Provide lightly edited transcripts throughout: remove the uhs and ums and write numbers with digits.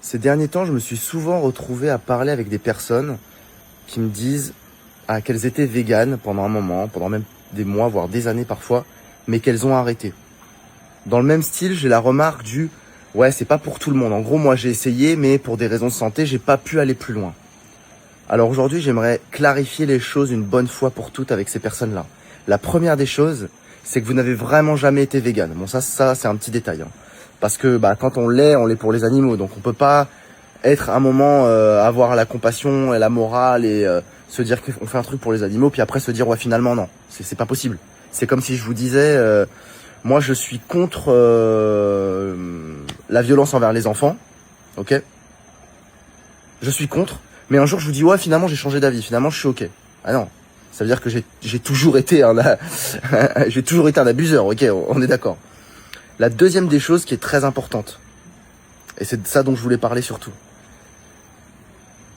Ces derniers temps, je me suis souvent retrouvé à parler avec des personnes qui me disent qu'elles étaient véganes pendant un moment, pendant même des mois, voire des années parfois, mais qu'elles ont arrêté. Dans le même style, j'ai la remarque du « ouais, c'est pas pour tout le monde ». En gros, moi j'ai essayé, mais pour des raisons de santé, j'ai pas pu aller plus loin. Alors aujourd'hui, j'aimerais clarifier les choses une bonne fois pour toutes avec ces personnes-là. La première des choses, c'est que vous n'avez vraiment jamais été végane. Bon, ça c'est un petit détail. Parce que quand on l'est pour les animaux. Donc on peut pas être un moment, avoir la compassion et la morale et se dire qu'on fait un truc pour les animaux, puis après se dire ouais finalement non, c'est pas possible. C'est comme si je vous disais, moi je suis contre la violence envers les enfants, ok. Je suis contre, mais un jour je vous dis ouais finalement j'ai changé d'avis, finalement je suis ok. Ah non, ça veut dire que j'ai toujours été j'ai toujours été un abuseur, ok, on est d'accord. La deuxième des choses qui est très importante, et c'est de ça dont je voulais parler surtout,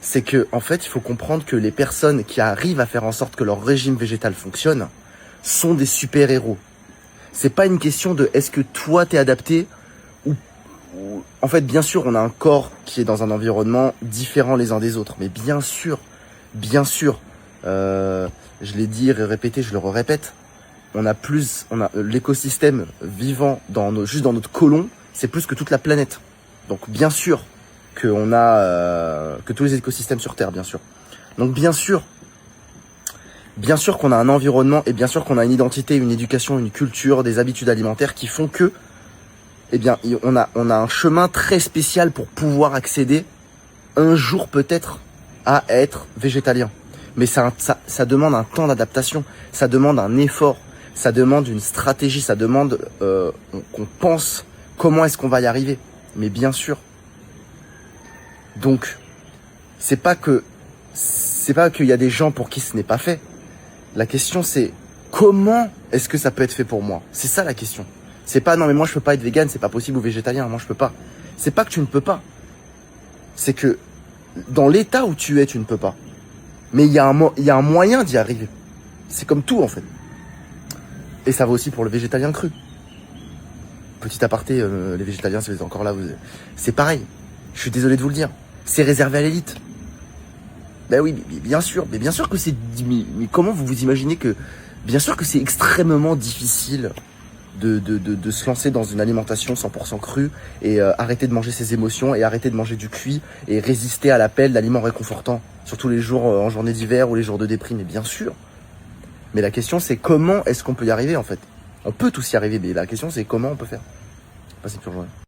c'est que en fait il faut comprendre que les personnes qui arrivent à faire en sorte que leur régime végétal fonctionne sont des super-héros. C'est pas une question de est-ce que toi t'es adapté ou en fait bien sûr on a un corps qui est dans un environnement différent les uns des autres, mais bien sûr, je l'ai dit et répété, je le répète, on a l'écosystème vivant juste dans notre côlon, c'est plus que toute la planète. Donc bien sûr qu'on a que tous les écosystèmes sur Terre, bien sûr. Donc bien sûr qu'on a un environnement et bien sûr qu'on a une identité, une éducation, une culture, des habitudes alimentaires qui font que, on a un chemin très spécial pour pouvoir accéder un jour peut-être à être végétalien. Mais ça demande un temps d'adaptation, ça demande un effort. Ça demande une stratégie, ça demande qu'on pense comment est-ce qu'on va y arriver. Mais bien sûr. Donc, c'est pas qu'il y a des gens pour qui ce n'est pas fait. La question c'est comment est-ce que ça peut être fait pour moi? C'est ça la question. C'est pas non mais moi je peux pas être végane, c'est pas possible, ou végétalien, moi je peux pas. C'est pas que tu ne peux pas. C'est que dans l'état où tu es, tu ne peux pas. Mais il y a un moyen d'y arriver. C'est comme tout en fait. Et ça va aussi pour le végétalien cru. Petit aparté, les végétaliens, si vous êtes encore là, c'est pareil. Je suis désolé de vous le dire. C'est réservé à l'élite. Ben oui, mais bien sûr que c'est... Mais comment vous vous imaginez que... Bien sûr que c'est extrêmement difficile de se lancer dans une alimentation 100% crue et arrêter de manger ses émotions et arrêter de manger du cuit et résister à l'appel d'aliments réconfortants. Surtout les jours en journée d'hiver ou les jours de déprime, et bien sûr. Mais la question c'est comment est-ce qu'on peut y arriver en fait. On peut tous y arriver, mais la question c'est comment on peut faire. Passez une bonne journée.